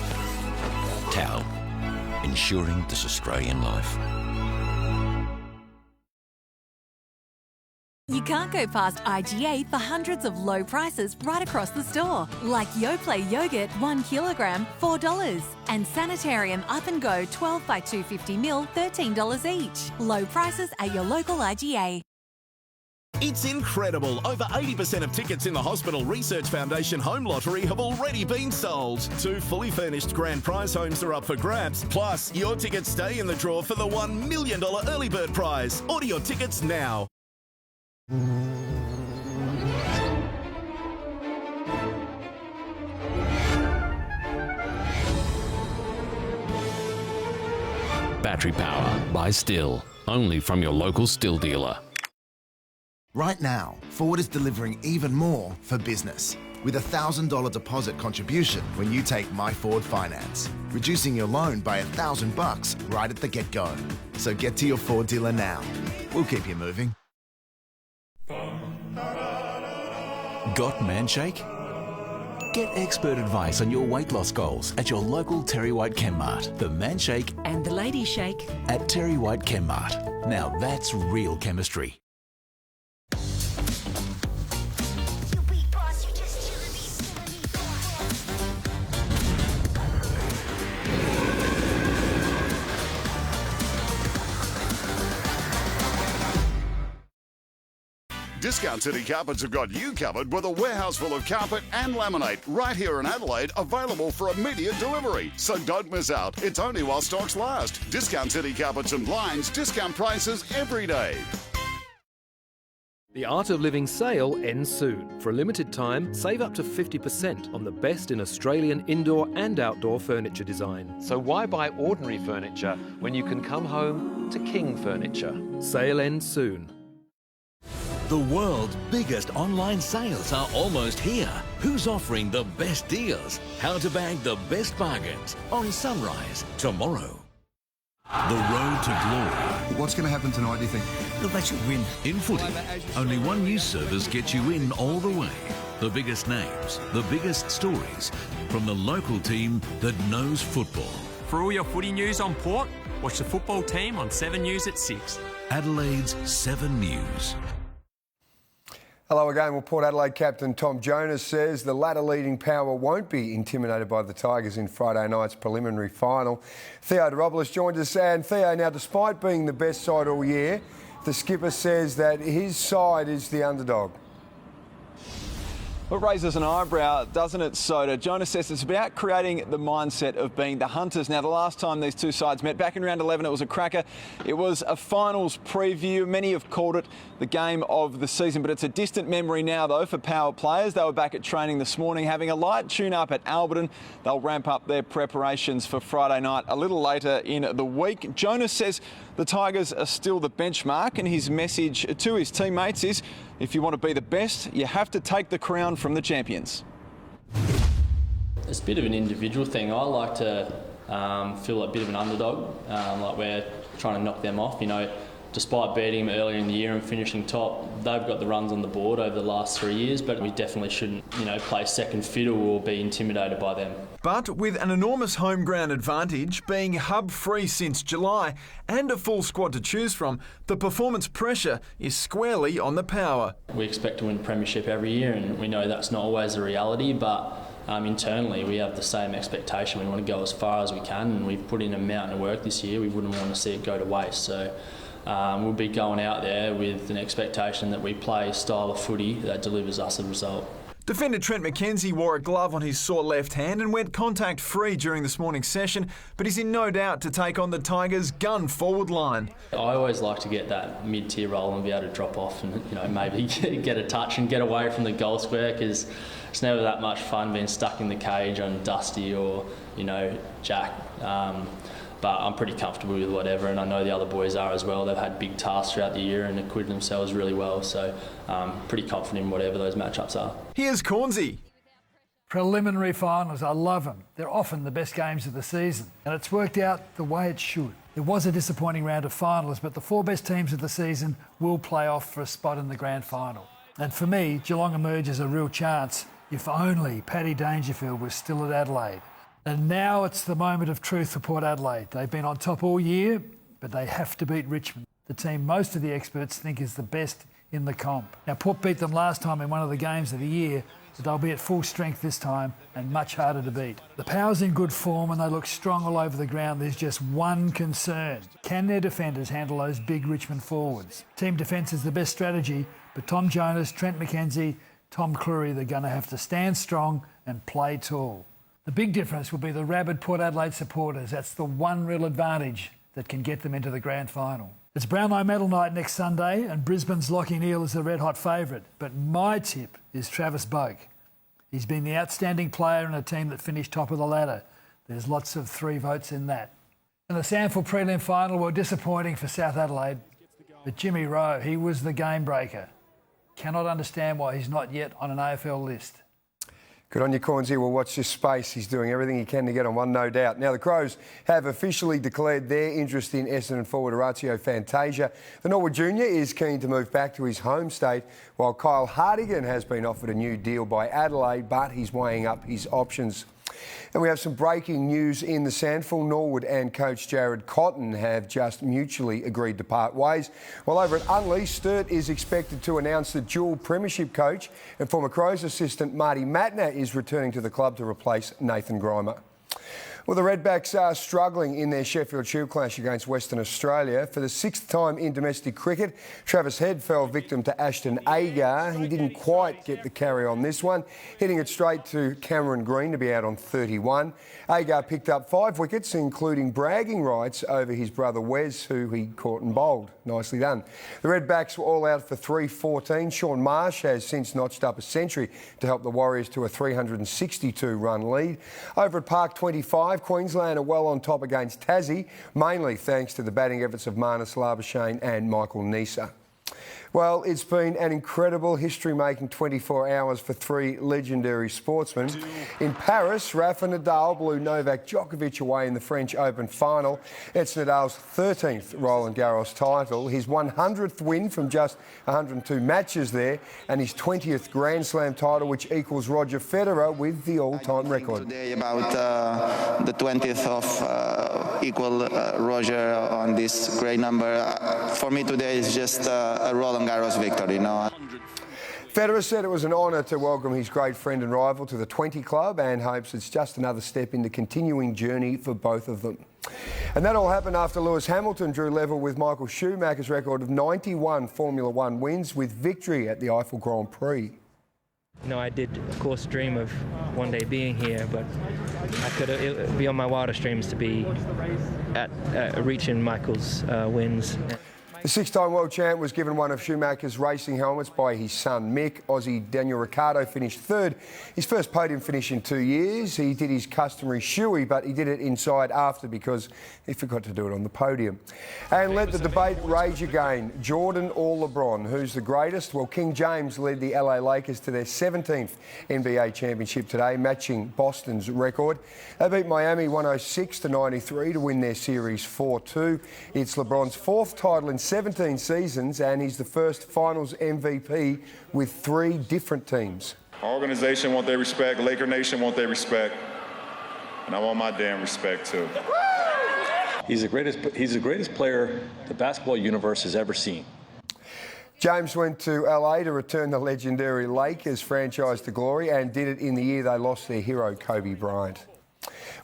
TAL, ensuring this Australian life. You can't go past IGA for hundreds of low prices right across the store. Like Yoplait yogurt 1 kilogram, $4. And Sanitarium Up and Go 12 by 250ml, $13 each. Low prices at your local IGA. It's incredible. Over 80% of tickets in the Hospital Research Foundation Home Lottery have already been sold. 2 fully furnished grand prize homes are up for grabs. Plus, your tickets stay in the draw for the $1 million early bird prize. Order your tickets now. Battery power by Still, only from your local Still dealer. Right now, Ford is delivering even more for business with a $1,000 deposit contribution when you take My Ford Finance, reducing your loan by $1,000 right at the get-go. So get to your Ford dealer now. We'll keep you moving. Got Manshake? Get expert advice on your weight loss goals at your local Terry White Chemmart. The Manshake And the Lady Shake. at Terry White Chemmart. Now that's real chemistry. Discount City Carpets have got you covered with a warehouse full of carpet and laminate right here in Adelaide, available for immediate delivery. So don't miss out. It's only while stocks last. Discount City Carpets and Blinds, discount prices every day. The Art of Living sale ends soon. For a limited time, save up to 50% on the best in Australian indoor and outdoor furniture design. So why buy ordinary furniture when you can come home to King Furniture? Sale ends soon. The world's biggest online sales are almost here. Who's offering the best deals? How to bag the best bargains on Sunrise tomorrow. The road to glory. What's going to happen tonight, do you think? Look, they should win. In footy, only one news service gets you in all the way. The biggest names, the biggest stories from the local team that knows football. For all your footy news on Port, watch the football team on 7 News at 6. Adelaide's 7 News. Hello again. Well, Port Adelaide captain Tom Jonas says the ladder-leading Power won't be intimidated by the Tigers in Friday night's preliminary final. Theo Doropolis joined us. And Theo, now despite being the best side all year, the skipper says that his side is the underdog. Well, it raises an eyebrow, doesn't it, Soda? Jonas says it's about creating the mindset of being the hunters. Now, the last time these two sides met, back in round 11, it was a cracker. It was a finals preview. Many have called it the game of the season, but it's a distant memory now, though, for Power players. They were back at training this morning, having a light tune-up at Alberton. They'll ramp up their preparations for Friday night a little later in the week. Jonas says the Tigers are still the benchmark, and his message to his teammates is, if you want to be the best, you have to take the crown from the champions. It's a bit of an individual thing. I like to feel a bit of an underdog, like we're trying to knock them off. You know, despite beating them earlier in the year and finishing top, they've got the runs on the board over the last 3 years, but we definitely shouldn't, you know, play second fiddle or be intimidated by them. But with an enormous home ground advantage, being hub-free since July and a full squad to choose from, the performance pressure is squarely on the Power. We expect to win premiership every year, and we know that's not always the reality, but internally we have the same expectation. We want to go as far as we can, and we've put in a mountain of work this year. We wouldn't want to see it go to waste. So we'll be going out there with an expectation that we play a style of footy that delivers us a result. Defender Trent McKenzie wore a glove on his sore left hand and went contact-free during this morning's session, but he's in no doubt to take on the Tigers' gun-forward line. I always like to get that mid-tier role and be able to drop off and, you know, maybe get a touch and get away from the goal square, because it's never that much fun being stuck in the cage on Dusty or, you know, Jack. But I'm pretty comfortable with whatever, and I know the other boys are as well. They've had big tasks throughout the year and acquitted themselves really well, so pretty confident in whatever those matchups are. Here's Cornsey. Preliminary finals, I love them. They're often the best games of the season, and it's worked out the way it should. It was a disappointing round of finals, but the 4 best teams of the season will play off for a spot in the grand final. And for me, Geelong emerges a real chance, if only Paddy Dangerfield was still at Adelaide. And now it's the moment of truth for Port Adelaide. They've been on top all year, but they have to beat Richmond, the team most of the experts think is the best in the comp. Now, Port beat them last time in one of the games of the year, but they'll be at full strength this time and much harder to beat. The Power's in good form and they look strong all over the ground. There's just one concern. Can their defenders handle those big Richmond forwards? Team defence is the best strategy, but Tom Jonas, Trent McKenzie, Tom Cleary, they're going to have to stand strong and play tall. The big difference will be the rabid Port Adelaide supporters. That's the one real advantage that can get them into the grand final. It's Brownlow medal night next Sunday and Brisbane's Lachie Neale is the red-hot favourite. But my tip is Travis Boak. He's been the outstanding player in a team that finished top of the ladder. There's lots of 3 votes in that. And the Sandford prelim final were disappointing for South Adelaide. But Jimmy Rowe, he was the game breaker. Cannot understand why he's not yet on an AFL list. Good on you, Cornsey. We'll watch this space. He's doing everything he can to get on one, no doubt. Now, the Crows have officially declared their interest in Essendon forward Horatio Fantasia. The Norwood Junior is keen to move back to his home state, while Kyle Hartigan has been offered a new deal by Adelaide, but he's weighing up his options. And we have some breaking news in the SANFL. Norwood and coach Jared Cotton have just mutually agreed to part ways. While over at Unleashed, Sturt is expected to announce that dual premiership coach and former Crows assistant Marty Matner is returning to the club to replace Nathan Grimer. Well, the Redbacks are struggling in their Sheffield Shield clash against Western Australia. For the 6th time in domestic cricket, Travis Head fell victim to Ashton Agar. He didn't quite get the carry on this one, hitting it straight to Cameron Green to be out on 31. Agar picked up 5 wickets, including bragging rights over his brother Wes, who he caught and bowled. Nicely done. The Redbacks were all out for 314. Sean Marsh has since notched up a century to help the Warriors to a 362-run lead. Over at Park 25, Queensland are well on top against Tassie, mainly thanks to the batting efforts of Marnus Labuschagne and Michael Nisa. Well, it's been an incredible history-making 24 hours for 3 legendary sportsmen. In Paris, Rafa Nadal blew Novak Djokovic away in the French Open final. It's Nadal's 13th Roland Garros title, his 100th win from just 102 matches there, and his 20th Grand Slam title, which equals Roger Federer with the all-time record. Today about the 20th of equal Roger on this great number. For me today is just a Roland Garros victory, you know. Federer said it was an honour to welcome his great friend and rival to the 20 club and hopes it's just another step in the continuing journey for both of them. And that all happened after Lewis Hamilton drew level with Michael Schumacher's record of 91 Formula One wins with victory at the Eiffel Grand Prix. You know, I did, of course, dream of one day being here, but it would be on my wildest dreams to be at reaching Michael's wins. The 6-time world champ was given one of Schumacher's racing helmets by his son Mick. Aussie Daniel Ricciardo finished 3rd. His first podium finish in 2 years. He did his customary shoey, but he did it inside after because he forgot to do it on the podium. And let the debate rage again. Jordan or LeBron, who's the greatest? Well, King James led the LA Lakers to their 17th NBA championship today, matching Boston's record. They beat Miami 106-93 to win their series 4-2. It's LeBron's 4th title in 17 seasons, and he's the first finals MVP with 3 different teams. Our organization want their respect, Laker Nation want their respect, and I want my damn respect too. He's the greatest player the basketball universe has ever seen. James went to LA to return the legendary Lakers franchise to glory and did it in the year they lost their hero Kobe Bryant.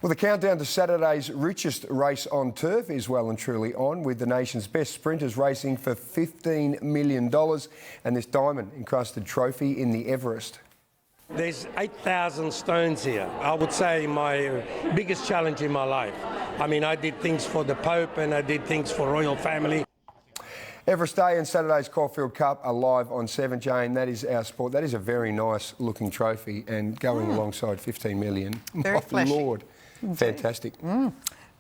Well, the countdown to Saturday's richest race on turf is well and truly on, with the nation's best sprinters racing for $15 million and this diamond-encrusted trophy in the Everest. There's 8,000 stones here. I would say my biggest challenge in my life. I mean, I did things for the Pope and I did things for royal family. Everest Day and Saturday's Caulfield Cup are live on 7, Jane. That is our sport. That is a very nice looking trophy and going alongside 15 million. Very flashy. Lord. Fantastic.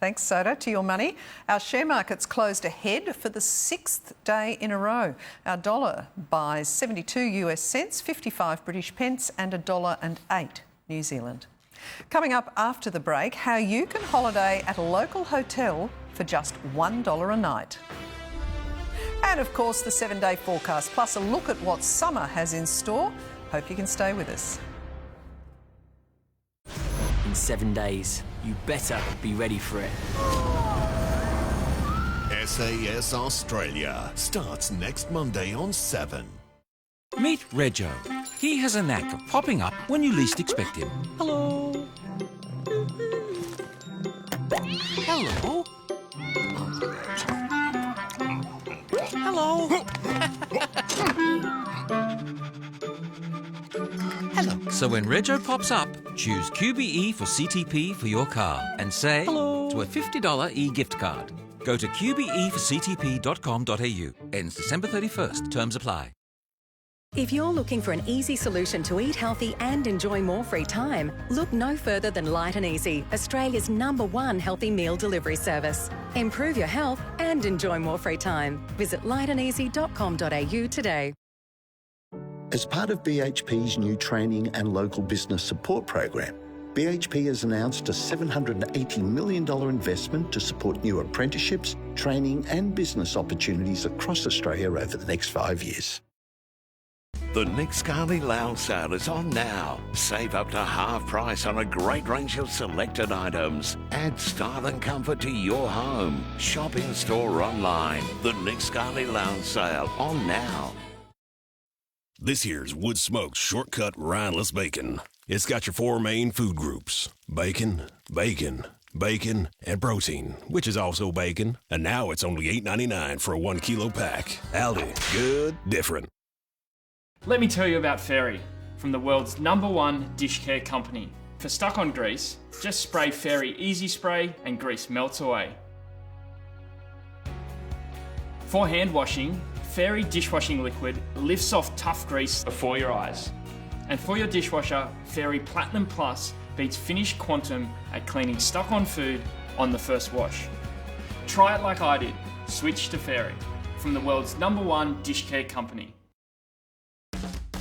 Thanks, Soda. To your money. Our share markets closed ahead for the 6th day in a row. Our dollar buys 72 US cents, 55 British pence and $1.08 New Zealand. Coming up after the break, how you can holiday at a local hotel for just $1 a night. And of course, the 7-day forecast, plus a look at what summer has in store. Hope you can stay with us. In 7 days, you better be ready for it. SAS Australia starts next Monday on 7. Meet Rego. He has a knack of popping up when you least expect him. Hello. Hello. Hello. Hello. So when Rego pops up, choose QBE for CTP for your car and say hello to a $50 e-gift card. Go to qbeforctp.com.au. Ends December 31st. Terms apply. If you're looking for an easy solution to eat healthy and enjoy more free time, look no further than Light and Easy, Australia's #1 healthy meal delivery service. Improve your health and enjoy more free time. Visit lightandeasy.com.au today. As part of BHP's new training and local business support program, BHP has announced a $780 million investment to support new apprenticeships, training and business opportunities across Australia over the next 5 years. The Nick Scali Lounge Sale is on now. Save up to half price on a great range of selected items. Add style and comfort to your home. Shop in store or online. The Nick Scali Lounge Sale on now. This here's Wood Smoke's Shortcut Rhineless Bacon. It's got your 4 main food groups: bacon, bacon, bacon, and protein, which is also bacon. And now it's only $8.99 for a 1 kilo pack. Aldi, good, different. Let me tell you about Fairy, from the world's #1 dish care company. For stuck-on grease, just spray Fairy Easy Spray and grease melts away. For hand washing, Fairy dishwashing liquid lifts off tough grease before your eyes. And for your dishwasher, Fairy Platinum Plus beats Finish Quantum at cleaning stuck-on food on the first wash. Try it like I did. Switch to Fairy, from the world's #1 dish care company.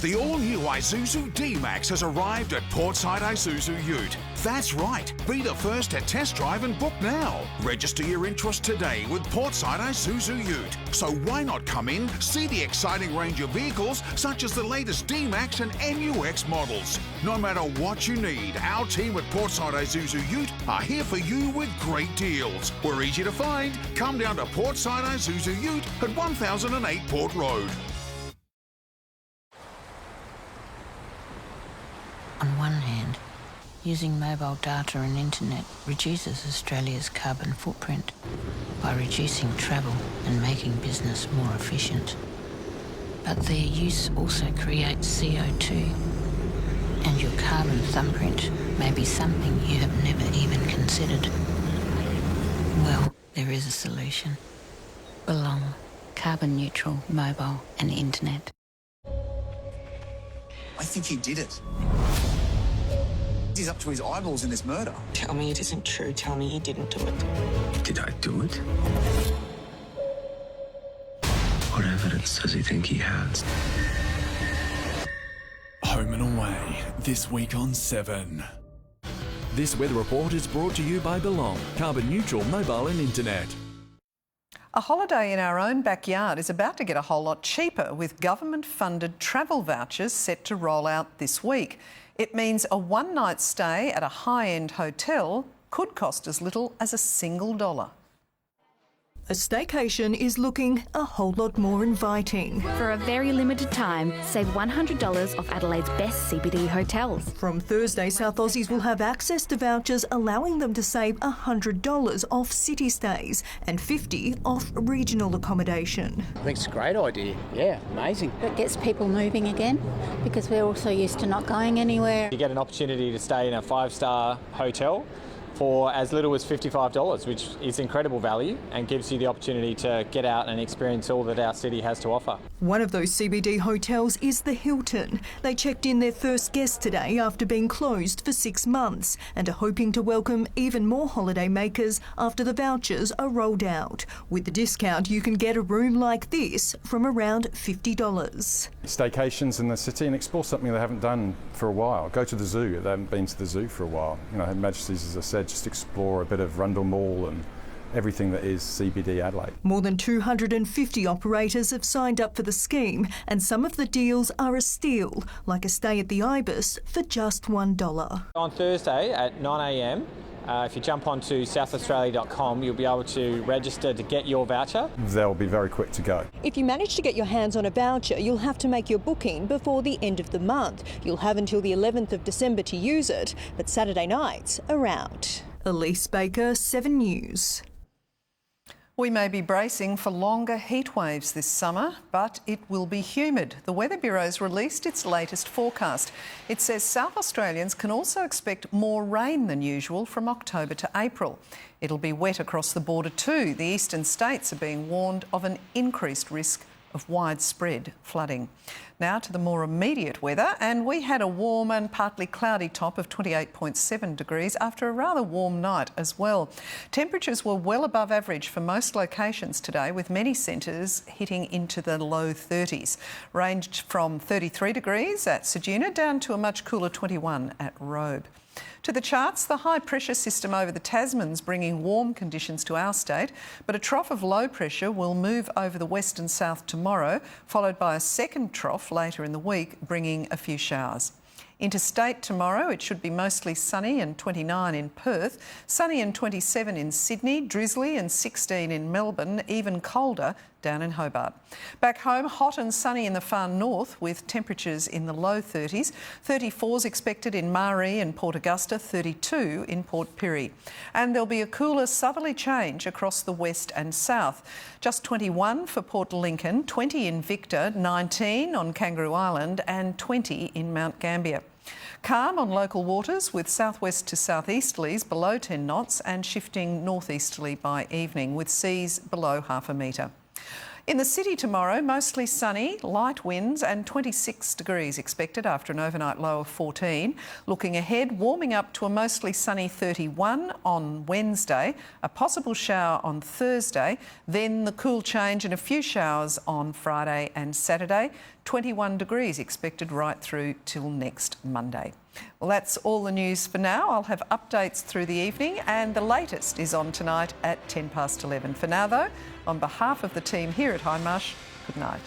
The all-new Isuzu D-Max has arrived at Portside Isuzu Ute. That's right, be the first to test drive and book now. Register your interest today with Portside Isuzu Ute. So why not come in, see the exciting range of vehicles such as the latest D-Max and MUX models. No matter what you need, our team at Portside Isuzu Ute are here for you with great deals. We're easy to find. Come down to Portside Isuzu Ute at 1008 Port Road. On one hand, using mobile data and internet reduces Australia's carbon footprint by reducing travel and making business more efficient. But their use also creates CO2, and your carbon thumbprint may be something you have never even considered. Well, there is a solution. Belong. Carbon neutral, mobile and internet. I think he did it. He's up to his eyeballs in this murder. Tell me it isn't true. Tell me he didn't do it. Did I do it? What evidence does he think he has? Home and Away, this week on 7. This weather report is brought to you by Belong, carbon neutral mobile and internet. A holiday in our own backyard is about to get a whole lot cheaper with government-funded travel vouchers set to roll out this week. It means a one-night stay at a high-end hotel could cost as little as $1. A staycation is looking a whole lot more inviting. For a very limited time, save $100 off Adelaide's best CBD hotels. From Thursday, South Aussies will have access to vouchers allowing them to save $100 off city stays and $50 off regional accommodation. I think it's a great idea. Yeah, amazing. It gets people moving again because we're also used to not going anywhere. You get an opportunity to stay in a 5-star hotel for as little as $55, which is incredible value and gives you the opportunity to get out and experience all that our city has to offer. One of those CBD hotels is the Hilton. They checked in their first guest today after being closed for 6 months and are hoping to welcome even more holiday makers after the vouchers are rolled out. With the discount, you can get a room like this from around $50. Staycations in the city and explore something they haven't done for a while. Go to the zoo. They haven't been to the zoo for a while. You know, Her Majesty's, as I said, just explore a bit of Rundle Mall and everything that is CBD Adelaide. More than 250 operators have signed up for the scheme, and some of the deals are a steal, like a stay at the Ibis for just $1. On Thursday at 9 a.m, if you jump onto southaustralia.com, you'll be able to register to get your voucher. They'll be very quick to go. If you manage to get your hands on a voucher, you'll have to make your booking before the end of the month. You'll have until the 11th of December to use it, but Saturday nights are out. Elise Baker, 7 News. We may be bracing for longer heat waves this summer, but it will be humid. The Weather Bureau's released its latest forecast. It says South Australians can also expect more rain than usual from October to April. It'll be wet across the border too. The eastern states are being warned of an increased risk of widespread flooding. Now to the more immediate weather, and we had a warm and partly cloudy top of 28.7 degrees after a rather warm night as well. Temperatures were well above average for most locations today, with many centres hitting into the low 30s. Ranged from 33 degrees at Ceduna down to a much cooler 21 at Robe. To the charts, the high pressure system over the Tasman's bringing warm conditions to our state, but a trough of low pressure will move over the west and south tomorrow, followed by a second trough later in the week, bringing a few showers. Interstate tomorrow, it should be mostly sunny and 29 in Perth, sunny and 27 in Sydney, drizzly and 16 in Melbourne, even colder down in Hobart. Back home, hot and sunny in the far north with temperatures in the low 30s. 34s expected in Maree and Port Augusta, 32 in Port Pirie. And there'll be a cooler southerly change across the west and south. Just 21 for Port Lincoln, 20 in Victor, 19 on Kangaroo Island and 20 in Mount Gambier. Calm on local waters with southwest to southeasterlies below 10 knots and shifting northeasterly by evening with seas below half a metre. In the city tomorrow, mostly sunny, light winds and 26 degrees expected after an overnight low of 14. Looking ahead, warming up to a mostly sunny 31 on Wednesday, a possible shower on Thursday, then the cool change and a few showers on Friday and Saturday. 21 degrees expected right through till next Monday. Well, that's all the news for now. I'll have updates through the evening and the latest is on tonight at 11:10. For now, though, on behalf of the team here at Hindmarsh, good night.